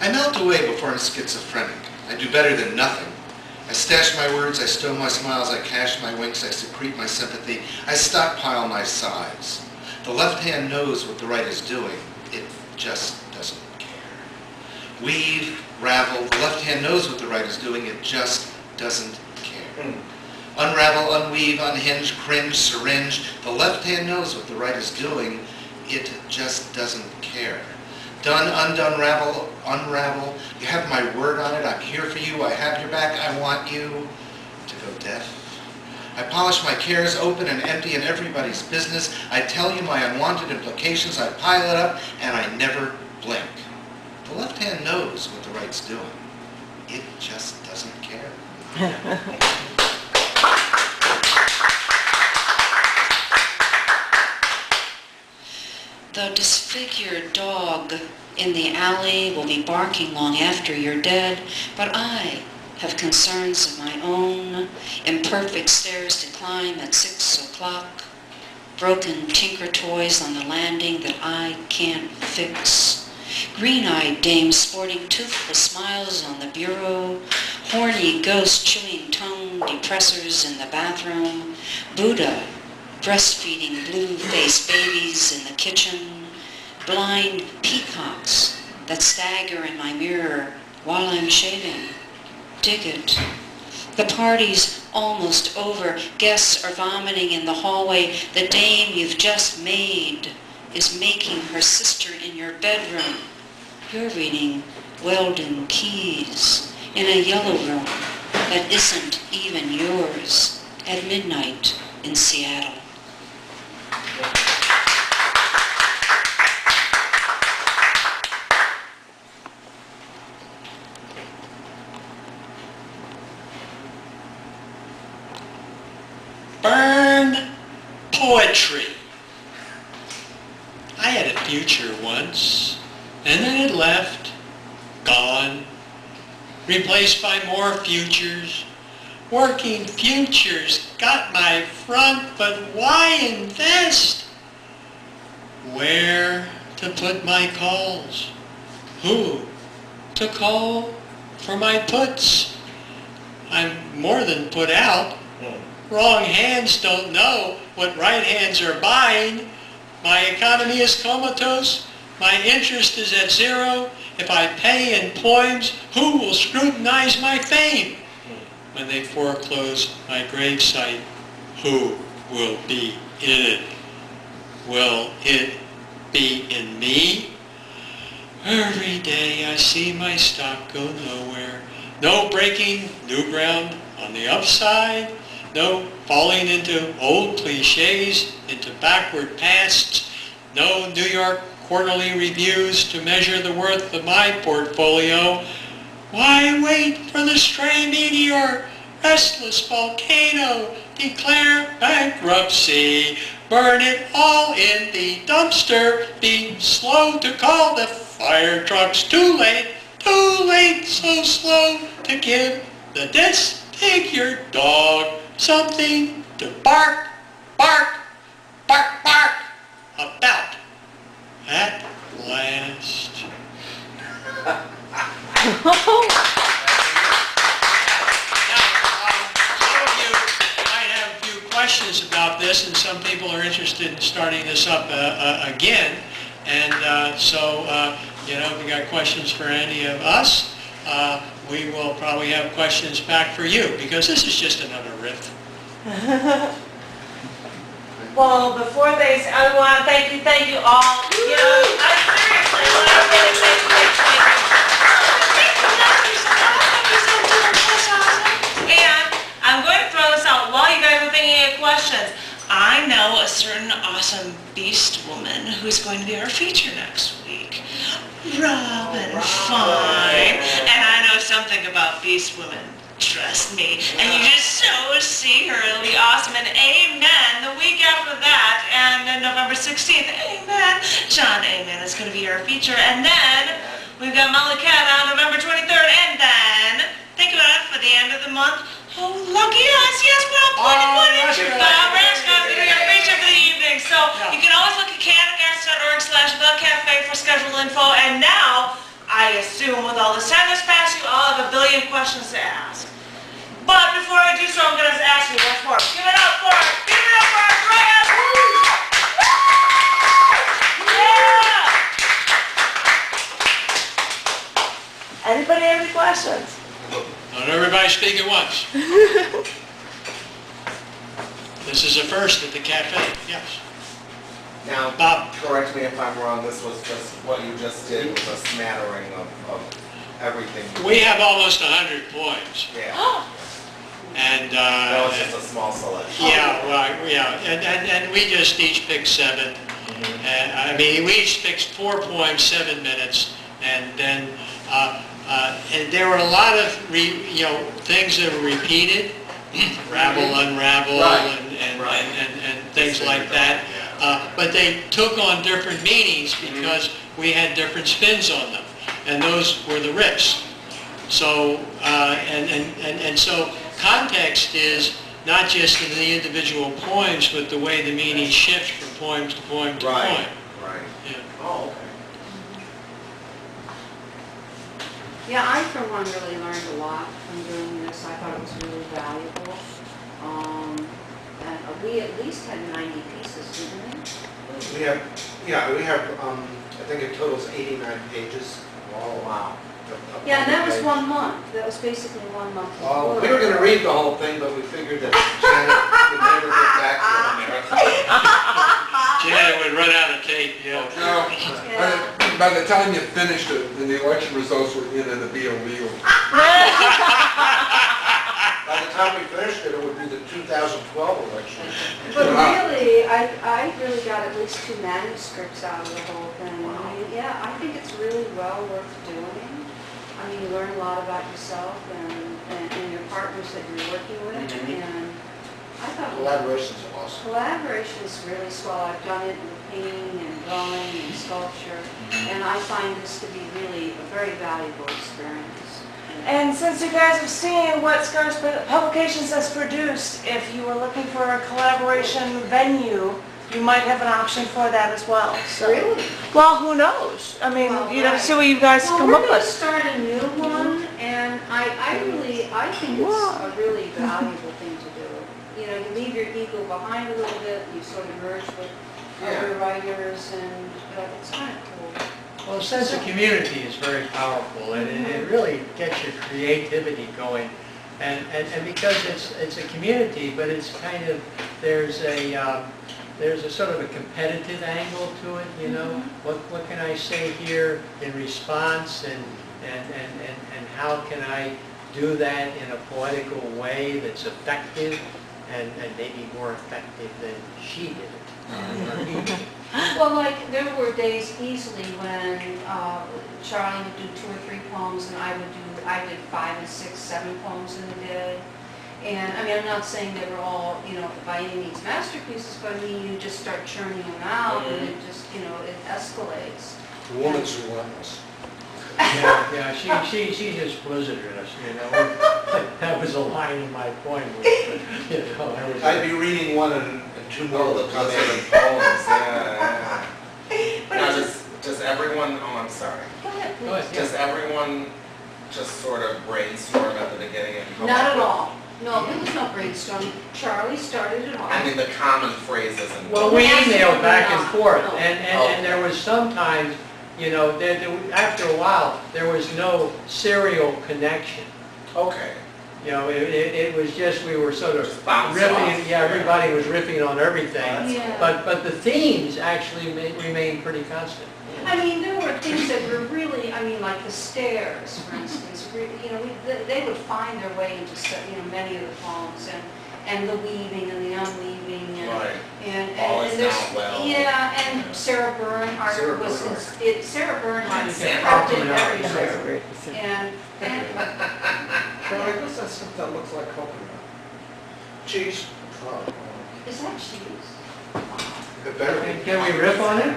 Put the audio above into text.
I melt away before I'm schizophrenic. I do better than nothing. I stash my words, I stow my smiles, I cache my winks, I secrete my sympathy, I stockpile my sighs. The left hand knows what the right is doing. It just doesn't care. Weave, ravel, the left hand knows what the right is doing. It just doesn't care. Unravel, unweave, unhinge, cringe, syringe. The left hand knows what the right is doing. It just doesn't care. Done, undone, ravel, unravel. You have my word on it. I'm here for you. I have your back. I want you to go deaf. I polish my cares open and empty in everybody's business. I tell you my unwanted implications. I pile it up and I never blink. The left hand knows what the right's doing. It just doesn't care. The disfigured dog in the alley will be barking long after you're dead, but I have concerns of my own, imperfect stairs to climb at 6 o'clock, broken tinker toys on the landing that I can't fix, green-eyed dames sporting toothless smiles on the bureau, horny ghost chewing tone depressors in the bathroom, Buddha breastfeeding blue-faced babies in the kitchen, blind peacocks that stagger in my mirror while I'm shaving. Dig it. The party's almost over. Guests are vomiting in the hallway. The dame you've just made is making her sister in your bedroom. You're reading Weldon Keys in a yellow room that isn't even yours at midnight in Seattle. Burn poetry. I had a future once, and then it left, gone, replaced by more futures. Working futures got my front, but why invest? Where to put my calls? Who to call for my puts? I'm more than put out. Wrong hands don't know what right hands are buying. My economy is comatose. My interest is at zero. If I pay in poems, who will scrutinize my fame? When they foreclose my gravesite, who will be in it? Will it be in me? Every day I see my stock go nowhere. No breaking new ground on the upside. No falling into old cliches, into backward pasts. No New York quarterly reviews to measure the worth of my portfolio. Why wait for the stray meteor? Restless volcano, declare bankruptcy. Burn it all in the dumpster. Be slow to call the fire trucks. Too late, so slow to give the disfigured dog something to bark, bark, bark, bark about at last. Questions about this, and some people are interested in starting this up again, and so if you got questions for any of us, we will probably have questions back for you, because this is just another riff. Well, before I want to thank you all. You know, seriously, I want to really thank you. And I'm going to throw this out while you guys are thinking of questions. I know a certain awesome beast woman who's going to be our feature next week. Robin Fine. And I know something about beast women. Trust me. And you just so see her. It'll be awesome. And amen. The week after that, and then November 16th, amen. John Amen is going to be our feature. And then we've got Molly Cat on November 23rd. And then, think about it, for the end of the month, oh, lucky us. Yes, we're on point. Bob Rashkoff is going to be our feature for the evening. So you can always look at canonarts.org/thecafe for schedule info. And now, I I assume with all this time that's passed, you all have a billion questions to ask. But before I do so, I'm going to ask you once more. Give it up for our Grant! Yeah! Anybody have any questions? Not everybody speak at once. This is a first at the cafe, yes. Now, Bob. correct me if I'm wrong, this was just, what you just did was a smattering of everything. We have almost 100 poems. Yeah. And, That was just a small selection. yeah, right, yeah, and we just each picked 7. I mean, we each picked 4 poems, 7 minutes, and then, and there were a lot of, things that were repeated, rabble, unravel, Right. and things like that. But they took on different meanings because we had different spins on them, and those were the riffs. So, and so context is not just in the individual poems, but the way the meaning shifts from poem to poem to Right. poem. Right. Yeah. Oh, okay. Yeah, I for one really learned a lot from doing this. I thought it was really valuable. And we at least had 90 pieces, didn't we? We have, I think it totals 89 pages. Oh, wow. Yeah, and that was 1 month. That was basically 1 month. Oh, we were going to read the whole thing, but we figured that Janet would never get back to the marathon. Janet would run out of tape, yeah. No, Yeah. by the time you finished it, and the election results were in, it'd be illegal. By the time we finished it, it would be the 2012 election. But really, I really got at least 2 manuscripts out of the whole thing. I mean, yeah, I think it's really well worth doing. I mean, you learn a lot about yourself and your partners that you're working with, and I thought Collaboration's awesome. collaboration is really swell. I've done it in painting and drawing and sculpture, and I find this to be really a very valuable experience. And since you guys have seen what Scars Publications has produced, if you were looking for a collaboration venue, you might have an option for that as well. So, Really? well, who knows? I mean, Well, you'd have to right. see what you guys Well, come we're up going to with. start a new one, and I think it's a really valuable thing to do. You know, you leave your ego behind a little bit, you sort of merge with other writers, and it's kind of cool. Well, the sense of community is very powerful, and it really gets your creativity going. And because it's a community, but it's kind of, there's a sort of a competitive angle to it, you know? What can I say here in response, and how can I do that in a poetical way that's effective and maybe more effective than she did it. Well, like, there were days easily when Charlie would do 2 or 3 poems, and I did 5 and 6, 7 poems in a day. And, I mean, I'm not saying they were all, by any means masterpieces, but I mean, you just start churning them out, and it just, it escalates. The woman's relentless. Yeah, she just blizzarded us, you know? That was a line in my poem, I was... I'd be reading one and 2 more Oh, will the come blizzard in. of poems, yeah. Now, does everyone, oh, I'm sorry. Go ahead, Go ahead, please. yeah. Does everyone just sort of brainstorm at the beginning and come Not up at with- all. No, there was no brainstorming. Charlie started it off. I mean, the common phrases and... Well, we emailed back and forth, No. and there was sometimes, after a while, there was no serial connection. Okay. It was just, we were sort of Just bounce riffing, off. yeah, everybody was riffing on everything. Yeah. But the themes actually remained pretty constant. I mean, there were things that were really, like the stairs, for instance, they would find their way into, many of the poems, and the weaving and the unweaving, and Right. and All is there's, not well. yeah, and Sarah Bernhardt Sarah was, Bernhardt. Sarah Bernhardt Sarah prepped it Bernhardt. everything, and Charlie, what's that stuff that looks like coconut? Cheese. Oh, is that cheese? it better be. Can we riff on it?